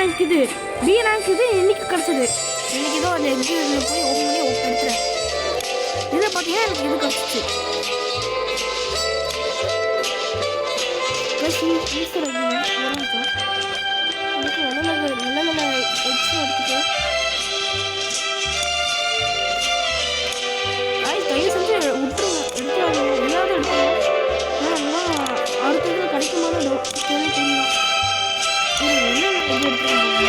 Rank இது, B rank இது இன்னைக்கு கிடச்சிது. இன்னைக்கு ஏதோ அந்த எக்ஸிபிஷனில் போய் ஓப்பன் பண்ணி எடுத்துறேன். இதை பார்த்தீங்கன்னா எனக்கு இது கிடச்சிச்சு. ஈஸ்டர் எனக்கு நல்ல நல்ல எக்ஸும் எடுத்துட்டு தயவு செஞ்சு விட்டுருங்க, எடுத்துறாங்க எல்லாரும் எடுத்துருங்க. ஆனால் அடுத்த இதில் கிடைக்குமான கேள்வி புரியலாம். என்ன இது எடுத்துருங்க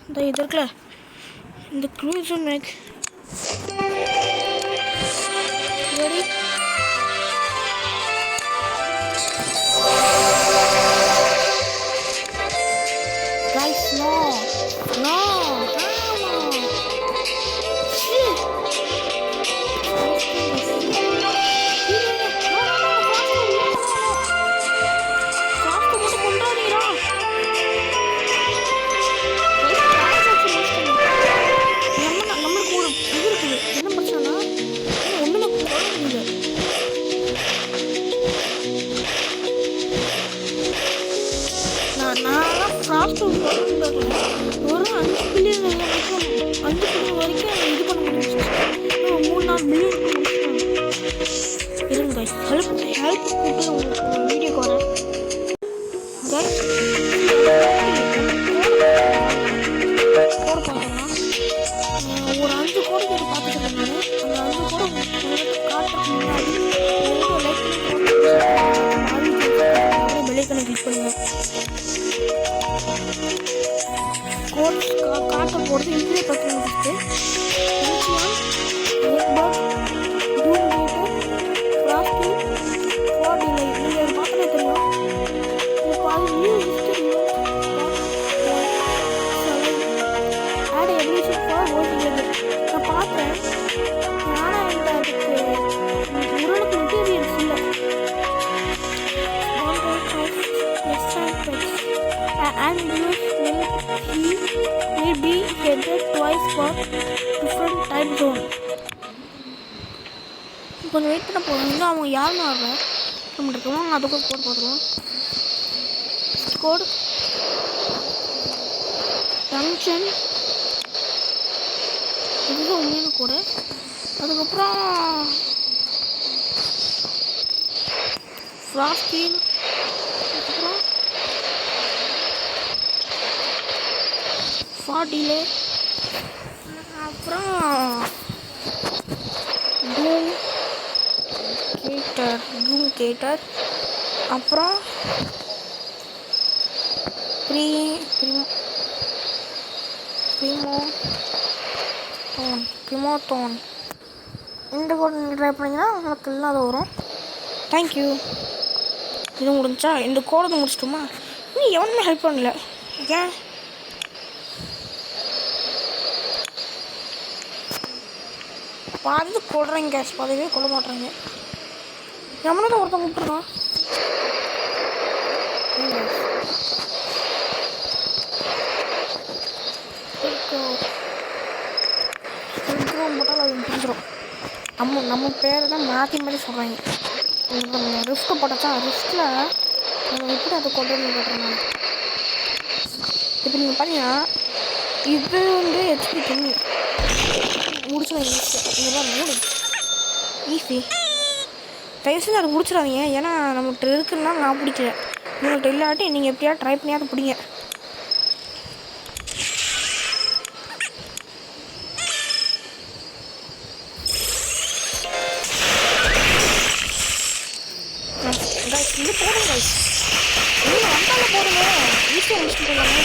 இந்த இது இருக்குல்ல, இந்த cruiser make ready. Guys no no ஒரு 5 பில்லியன் வரைக்கும் இது பண்ண முடியும். 3-4 பில்லியன் இருங்க கைஸ். ஹெல்ப் கூப்பிட்டு உங்களுக்கு வீடியோக்கு வரேன் கைஸ். கோடு பார்க்கலாம். ஒரு 5 கோடு கேட்டு பார்த்துட்டு இருந்தாங்க. அந்த 5 கோடு காட்டுறதுக்கு முன்னாடி லைக் பண்ணி பெல்லைக்கனை கிளிக் பண்ணுங்க. கோட் காட்ட போகிறது இதுலேயே பார்த்து முடிச்சுட்டு நீங்கள் பார்க்கவே தெரியும். ஆட் எவல்யூஷன் ஃபார் ஓட்டியது நான் பார்த்தேன். ஆனால் எனக்கு அதுக்கு உரலுக்கு மெட்டீரியல்ஸ் இல்லை. And he will be headed twice for different time zone. கொஞ்சம் வெயிட் பண்ண போகிறோம். அவங்க யாருன்னு வர்ற நம்ம இருக்கோம். அதுக்கு கோட் பார்த்துருவோம். கோட் ஜங்ஷன் இதுதான் உண்மையான கோடு. அதுக்கப்புறம் ஃப்ராஸ்டின், அதுக்கப்புறம் ஃபார்டிலே, அப்புறம் டூம் கேட்டர், அப்புறம் ப்ரிமோட்டோன். இந்த கோட் நீங்கள் ட்ரை பண்ணிங்கன்னா உங்களுக்கு எல்லாம் அது வரும். தேங்க்யூ. இது முடிஞ்சா இந்த கோடை முடிச்சிட்டோமா? இன்னும் எவனுமே ஹெல்ப் பண்ணல. ஏன் பாதி கொள்றீங்க கேஸ், பாதிவே கொள்ள மாட்டுறாங்க. எவனதான் ஒருத்தன் கூப்பிட்டுருக்கான். போட்டால் அது புரிஞ்சிடும். நம்ம பேரை தான் மாற்றி மாற்றி சொல்கிறாங்க. ரிஸ்க்கு போட்டாச்சா, ரிஸ்கில் நம்ம எப்படி அதை கொண்டு வந்து கேட்டுருந்தாங்க. இப்போ நீங்கள் பார்த்தீங்கன்னா இது வந்து ஹெச்பி கம்மி முடிச்சிடும். இதெல்லாம் மூடு ஈஸி. தயவு செஞ்சு அதை முடிச்சிடாதீங்க. ஏன்னா நம்மகிட்ட இருக்குன்னா நான் பிடிக்கல. உங்கள்கிட்ட இல்லாட்டி நீங்கள் எப்படியா ட்ரை பண்ணியாவது பிடிங்க. இது போடுங்க கைஸ், நீங்கள் வந்தாலும் போடுங்க. ஈஸியாக முடிச்சுட்டு போகலாங்க.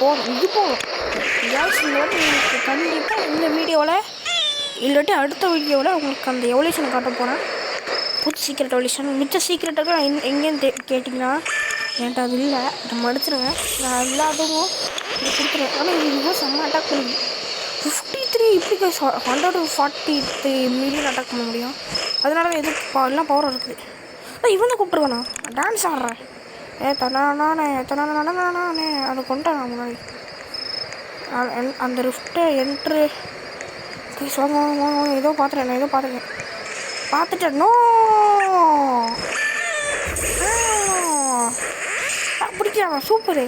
போதும், இது போதும். கேஸ் உங்களுக்கு கண்டிப்பாக இந்த வீடியோவில் இல்லாட்டி அடுத்த வீடியோவில் உங்களுக்கு அந்த எவல்யூஷன் காட்ட போகிறேன். புது சீக்ரெட் எவல்யூஷன். மிச்ச சீக்ரெட்டாக எங்கேன்னு கேட்டிங்கன்னா என்கிட்ட அது இல்லை. நம்ம அடிச்சிருங்க, நான் இல்லாதவும் இது கொடுத்துருவேன். ஆனால் இதுதான் செம்ம அட்டாக் பண்ணுது. 53 இப்படி 143 மில்லியன் அட்டாக் பண்ண முடியும். அதனால எதுக்கு எல்லாம் பவர் இருக்குது. இவனை கூப்பிட்டுருவேண்ணா, டான்ஸ் ஆடுறேன். தனானே அதை கொண்டேன் நான் முன்னாடி. அந்த ரிஃப்ட்டை என்ட்ரு ஏதோ பார்த்துட்டேன். நோ பிடிக்கிறாங்க, சூப்பரு.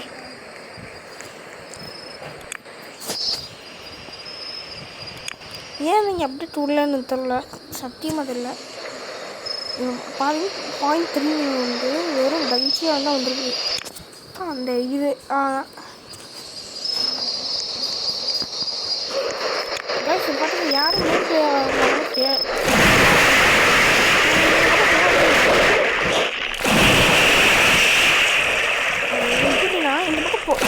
ஏன் நீங்கள் அப்படி டூர்லன்னு தெரில, சத்தியமாக தெரியல. .3 வந்து வெறும் பஞ்சியாக தான் வந்துருக்கு. அந்த இது பார்த்தீங்கன்னா யாரும் எப்படின்னா இந்த பக்கம்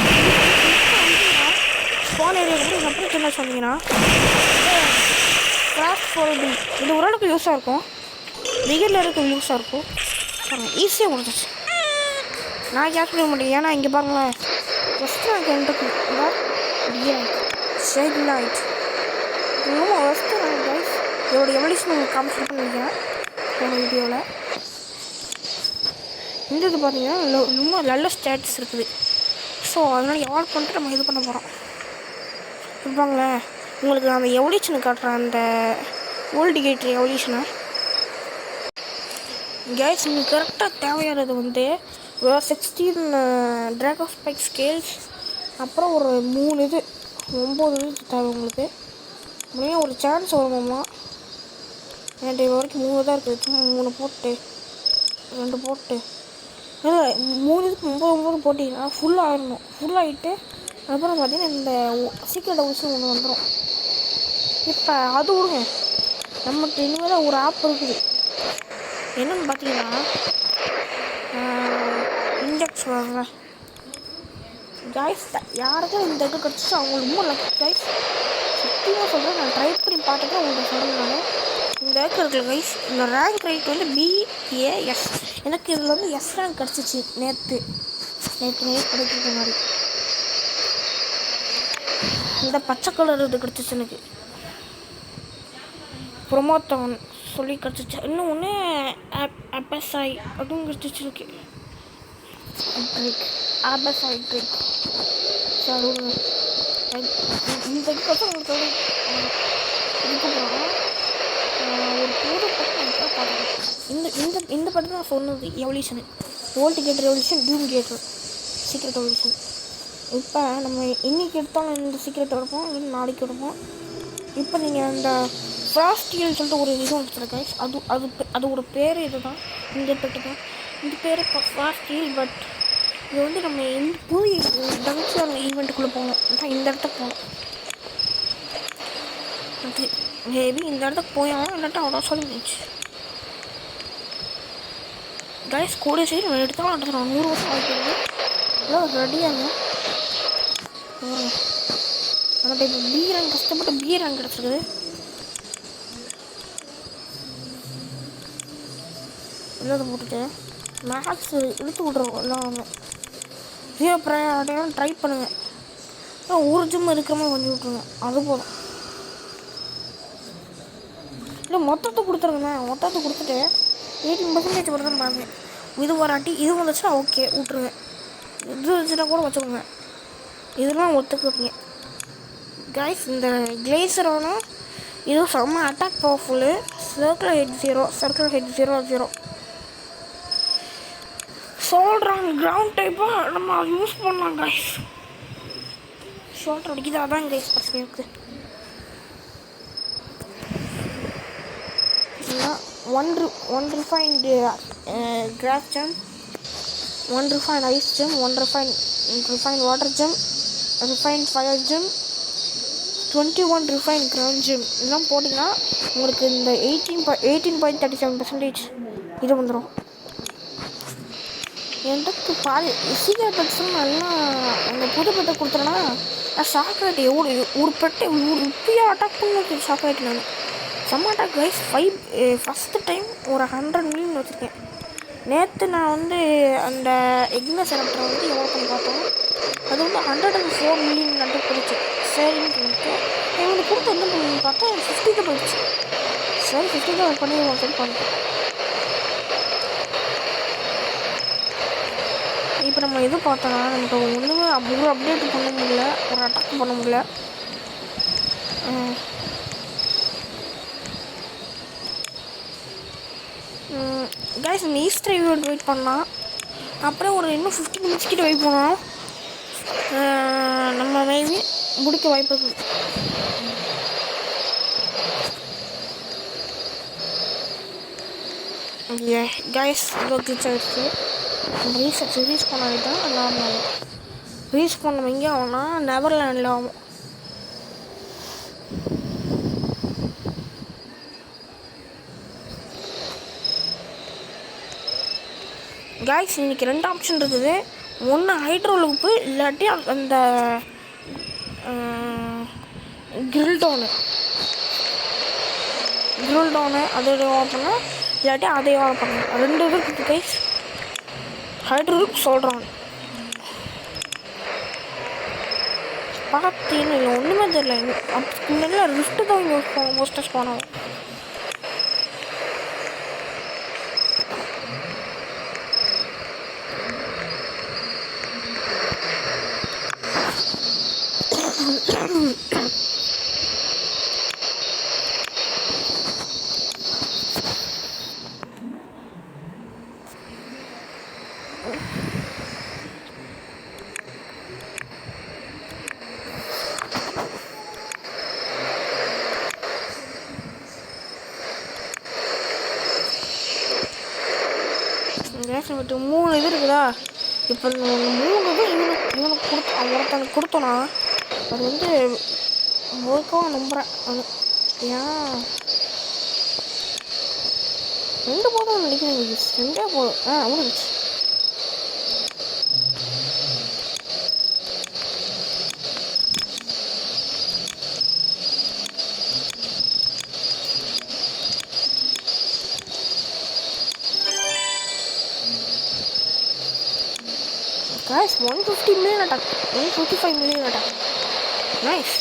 ஸ்பான் ஏரியா வந்து எப்படி என்ன சொன்னீங்கன்னா கிராஃப்ட் ஃபோல்டி இது ஓரளவுக்கு யூஸாக இருக்கும். பிகினில் இருக்க யூஸாக இருக்கும். ஈஸியாக கொடுத்துச்சு. நான் கேஷ் பண்ண மாட்டேன். ஏன்னா இங்கே பாருங்களேன், ஃபஸ்ட்டு எனக்கு என்ட்ருக்கு ஷேட் லைட் ரொம்ப ஃபஸ்ட்டு நான் கைஸ் இதோட எவல்யூஷன் உங்களுக்கு காமிச்சிட்டு பண்ணிக்கிறேன் போன வீடியோவில். இந்த இது பார்த்தீங்கன்னா ரொம்ப நல்ல ஸ்டேட்டஸ் இருக்குது. ஸோ அதனால் எவால்வ் பண்ணிட்டு நம்ம இது பண்ண போகிறோம். இருப்பாங்களேன் உங்களுக்கு அந்த எவல்யூஷனை காட்டுறேன், அந்த ஓல்டு கேட்ரு எவல்யூஷனை. கைஸ் உங்களுக்கு கரெக்டாக தேவையானது வந்து 16 ட்ராகன் ஸ்பைக் ஸ்கேல்ஸ், அப்புறம் ஒரு 9 இது தேவை உங்களுக்கு. முன்னாடி ஒரு சான்ஸ் வருமாம்மா. என்கிட்ட இது வரைக்கும் 3 தான் இருக்குது. 3 போட்டு 2 போட்டு 3 இதுக்கு 9 போட்டிங்கன்னா ஃபுல்லாகிடணும். ஃபுல்லாகிட்டு அப்புறம் பார்த்தீங்கன்னா இந்த சீக்கிரம் ஹவுஸ் ஒன்று வந்துடும். இப்போ அது விடுங்க, நம்மகிட்ட இனிமேல் ஒரு ஆப் இருக்குது. என்னென்னு பார்த்தீங்கன்னா இண்டெக்ஸ் வாங்க கைஸ். யாருக்கும் இந்த இது கிடச்சிச்சு அவங்க ரொம்ப லக்கி கைஸ். சத்தியமாக சொல்கிறேன், நான் ட்ரை பண்ணி பார்த்துட்டு உங்களுக்கு சொல்கிறேன். நான் இந்த ஏக்கர் இருக்குல்ல கைஸ், இந்த ரேங்க் ரைட் வந்து BAS. எனக்கு இதில் வந்து S ரேங்க் கிடச்சிச்சு நேற்று கிடைக்கிறதுக்கு முன்னாடி. இந்த பச்சை கலர் இது கிடச்சிச்சு எனக்கு, ப்ரொமோத்தான் சொல்லி கிடச்சிச்சு. இன்னும் ஒன்று ABSI அப்படின்னு கிடச்சிச்சு எனக்கு. ABSI trick. சரி இந்த இதுக்கப்புறம் உங்களுக்கு இதுக்கு போகிறோம். ஒரு புது பட்டம் பார்த்துக்கலாம். இந்த பட்டம் நான் சொன்னது எவல்யூஷனு, ஓல்டு கேட்டர் எவல்யூஷன், டூம் கேட்டர் சீக்ரெட் எவல்யூஷன். இப்போ நம்ம இன்றைக்கி எடுத்தாலும் இந்த சீக்ரெட் எடுப்போம், இல்லை நாளைக்கு எடுப்போம். இப்போ நீங்கள் அந்த ஃப்ராஸ்டியல்னு சொல்லிட்டு ஒரு இது வச்சுருக்க அதோட பேர் இது தான். இந்த பெட்டு தான் இந்த பேர் இப்போ ஃப்ராஸ்டியல். பட் இது வந்து நம்ம எந்த புது டங்ஷன் ஈவெண்ட்டுக்குள்ளே போகணும். இந்த இடத்துக்கு போகணும். அது மேபி இந்த இடத்துக்கு போயாலும் இல்லாட்டா அவ்வளோ சொல்லிச்சு கைஸ். கூட சைடு நான் எடுத்தாலும் எடுத்துகிறோம். 100 வருஷம் ஆகிடுது. எல்லாம் ரெடியாங்க. ஆனால் இப்போ B ரேங்க் கஷ்டப்பட்டு B ரேங்க் கிடச்சிருக்குது. எல்லாத்தையும் போட்டுட்டு மேக்ஸ் இழுத்து விட்ருவோம். எல்லாம் வாங்க 0 ப்ரையாரிட்டியாக ட்ரை பண்ணுங்கள். ஒரு ஜிம் இருக்கிற மாதிரி பண்ணி விட்ருங்க, அது போதும். இல்லை மொத்தத்தை கொடுத்துருங்கண்ணே. மொத்தத்தை கொடுத்துட்டு 18% வருதுன்னு பாருங்க. இது வராட்டி இது வந்துச்சுன்னா ஓகே விட்ருங்க. இது வந்துச்சுன்னா கூட வச்சுக்கோங்க. இதெல்லாம் ஒத்துக்குறீங்க கைஸ். இந்த கிளேசரான இது செம்ம அட்டாக் பவர்ஃபுல்லு. சர்க்கிள் ஹெட் 0 சொல்கிறாங்க. கிரவுண்ட் டைப்பாக நம்ம யூஸ் பண்ணலாம் கைஸ். ஷார்ட் அடிக்குது, அதான் கைஸ் பிரச்சனை இருக்குது. One refined grass gem, 1 refined ice gem, 1 refined water gem, refined fire gem, 21 refined ground gem. இதெல்லாம் போட்டிங்கன்னா உங்களுக்கு இந்த 18.37% இது வந்துடும். எனக்கு பாதி சீக்கிரம் பெட்ஸும் நல்லா அந்த புது பெட்டை கொடுத்துறேன்னா நான் ஷாக் ஆகிட்டு. ஒரு பெட்டை இப்படியே அட்டாக் பண்ணி ஷாக் ஆகிட்டு. நான் சமாட்டா கைஸ் ஃபஸ்ட்டு டைம் ஒரு 100 மில்லியன் வச்சுருக்கேன். நேற்று நான் வந்து அந்த எக்னஸ் எலக்ட்ரை வந்து எவ்வளோ பண்ணி பார்த்தோம், அது வந்து 104 மில்லியன் நட்டு போயிடுச்சு. சரின்னு சொல்லிட்டு எங்களுக்கு கொடுத்து என்ன பண்ணி பார்த்தா 50 தான் போயிடுச்சு. சரி 50 தான் பண்ணிடுவோம் சொல்லி பண்ணிட்டேன். இப்போ நம்ம எது பார்த்தோன்னா நமக்கு ஒன்றுமே ஒரு அப்டேட் பண்ண முடியல, ஒரு அட்டாக் பண்ண முடியல. கைஸ் இந்த ஈஸ்டர் ஈவெண்ட் வெயிட் பண்ணலாம். அப்புறம் ஒரு இன்னும் 15 மினிட்ஸ் கிட்ட வெயிட் பண்ணோம். நம்ம மேபி முடிக்க வாய்ப்பு இருக்குது. கைஸ் இவ்வளோ கிளிச் ஆகிடுச்சு. ரீஸ் பண்ணால் தான் நார்மல். ரீஸ் பண்ண எங்கே ஆகும்னா நெதர்லாண்டில் ஆகும். கைஸ் இன்றைக்கி 2 ஆப்ஷன் இருக்குது. ஒன்று ஹைட்ரோலூப்பு, இல்லாட்டி அந்த கிரில் டவுனு அதோட ஓப்பனா, இல்லாட்டி அதே ஓப்பனா, 2 இது இருக்குது கைஸ். ஹைட்ரோலூப் சொல்கிறாங்க பார்த்தீங்கன்னா இல்லை ஒன்றுமே தெரியல. முன்னாடி ரிஃப்ட்டு தான் யூஸ் பண்ணுவோம் மோஸ்டஸ் போனோம். ரேஷன் விட்டு 3 இது இருக்குதா. இப்போ 3 இது இவனுக்கு ஒருத்தனுக்கு கொடுத்தோன்னா அது வந்து ஒர்க்காக நம்புகிறேன். அது ஏன் 2 போதும் நினைக்கிறேன். 2 போதும். முடிஞ்சிச்சு. Guys, 150 million attack, 155 million attack. Nice.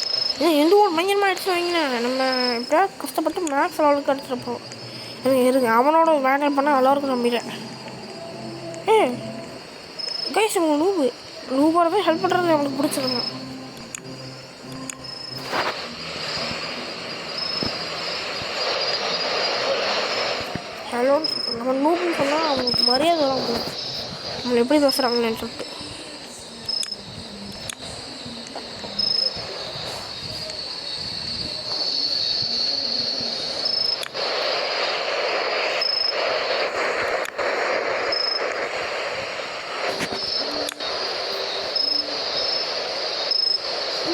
எந்த ஒரு மையமாக எடுத்து வாங்கினா நம்ம எப்படியா கஷ்டப்பட்டு மேக்ஸ் லெவலுக்கு எடுத்துருப்போம். இருக்கு அவனோட வேண்டல் பண்ணால் எல்லாருக்கும் நம்பிடுறேன். கைஸ் அவங்க நூபோட போய் ஹெல்ப் பண்ணுறது அவனுக்கு பிடிச்சிருங்க. ஹலோன்னு நம்ம நூப்புன்னு சொன்னால் அவங்களுக்கு மரியாதை தான் போகும். நம்மளை எப்படி பேசுகிறாங்கன்னு சொல்லிட்டு.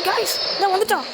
கைஸ் நான் வந்துட்டான்.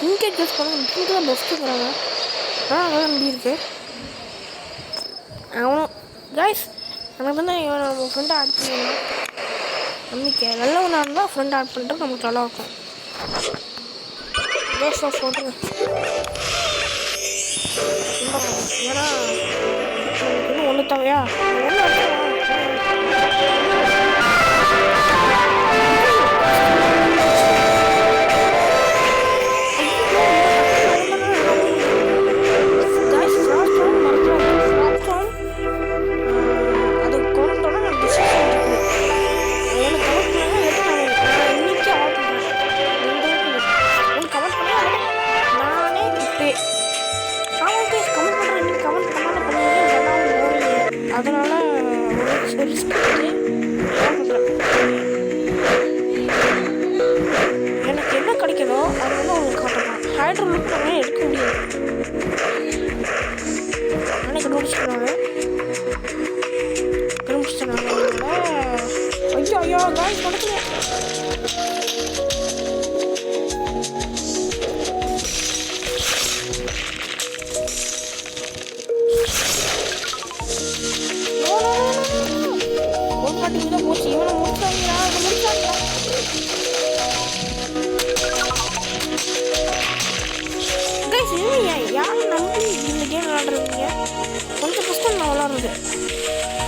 இங்கே யூஸ் பண்ண இங்கே தான் பெஸ்ட்டுங்கிறாங்க. அதான் நம்பி இருக்கு அவனும். கைஸ் நமக்கு வந்து இவன் நம்ம ஃப்ரெண்டை ஆட் பண்ணலாம். நம்பிக்கை நல்லவனாக இருந்தால் ஃப்ரெண்ட் ஆட் பண்ணுறது நமக்கு நல்லாயிருக்கும். கேஸ் ஆஃப் போட்டுருங்க. ஏன்னா இன்னும் ஒன்று தேவையா அதனால் ரிஸ்க் எடுத்து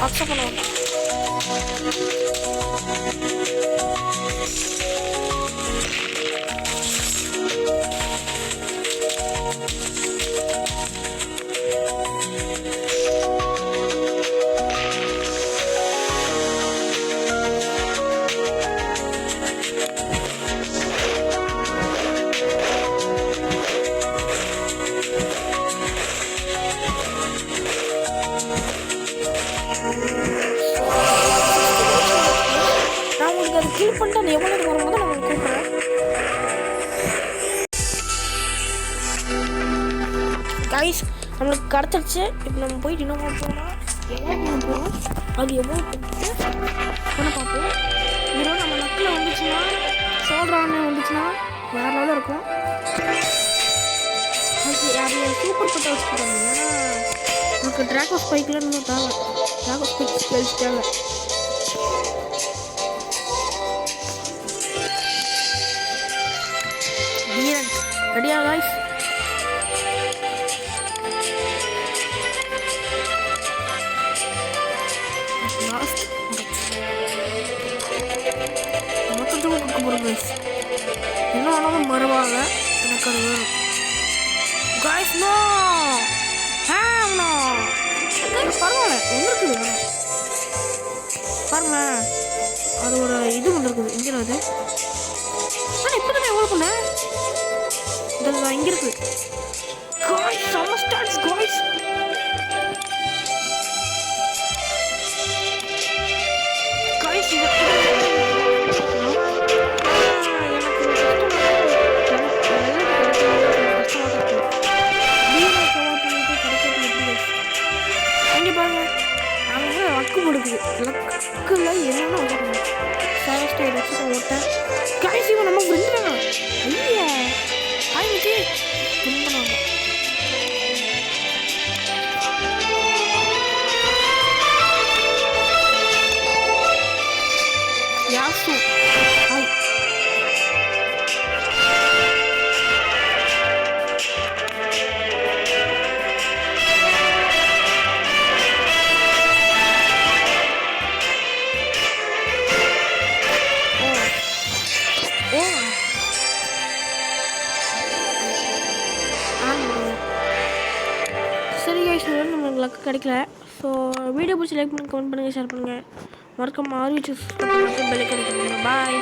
அக்செப்ட் பண்ணுவாங்க. நான் உங்களுக்கு அதை கில் பண்ணிட்டு அது எவ்வளோ வரும்போது நான் உங்களுக்கு கூப்பிட்றேன். கைஸ் நம்மளுக்கு கிடச்சிருச்சு. இப்போ நம்ம போய் டினோமா போனால் எவ்வளோ போகிறோம், அது எவ்வளோ பண்ண பார்ப்போம். இதோட நம்ம நக்கில் வந்துச்சுன்னா, சோல்ரான்னு வந்துச்சுன்னா வேறு லெவலில் இருக்கும். அது சூப்பர் பட்ட வச்சுக்கிட்டாங்க. ஏன்னா நமக்கு ட்ராகோ ஸ்பைக்கில் இன்னும் தேவை. ட்ராகோ ஸ்பைக் ஸ்பெல்ஸ் தேவை. வீரன் ரெடியா காய்ஸ்? லாஸ்ட் மொத்தத்துக்கு கொடுக்க போகிறோம் கைஸ். என்ன ஆனாலும் பரவாயில்ல, எனக்கு அது வேணும் காய்ஸ். நோ நோ பரவாயில்ல, ஒன்று இருக்குது வேணும் பாருங்க. அது ஒரு இது ஒன்று இருக்குது. இங்கே அது ஆனால் இப்போ தான் எவ்வளோ பண்ணேன். இது இங்கே இருக்குது காய்ஸ். செம்ம ஸ்டார்ட்ஸ் காய்ஸ். காய்ஸ் இது அங்கே பாருங்க, அங்கே லக்கு கொடுக்குது. லக்கில் என்னென்ன ஓட்டணும் ஃபர்ஸ்ட் வச்சு ஓட்டேன் காய்ஸ். இவன் நம்ம ஃப்ரெண்டு தானே. ஐயா ஆயிடுச்சு பண்ணுவாங்க. யாசு ஹாய். சரி கைஸ், நம்மளுக்கு லக்கு கிடைக்கல. ஸோ வீடியோ பிடிச்சி லைக் பண்ணி கமெண்ட் பண்ணுங்கள், ஷேர் பண்ணுங்கள். மறக்காம ஆர்வி சூஸ் பண்ணுங்கள். பெல் ஐகான் கிளிக் பண்ணுங்கள். பாய்.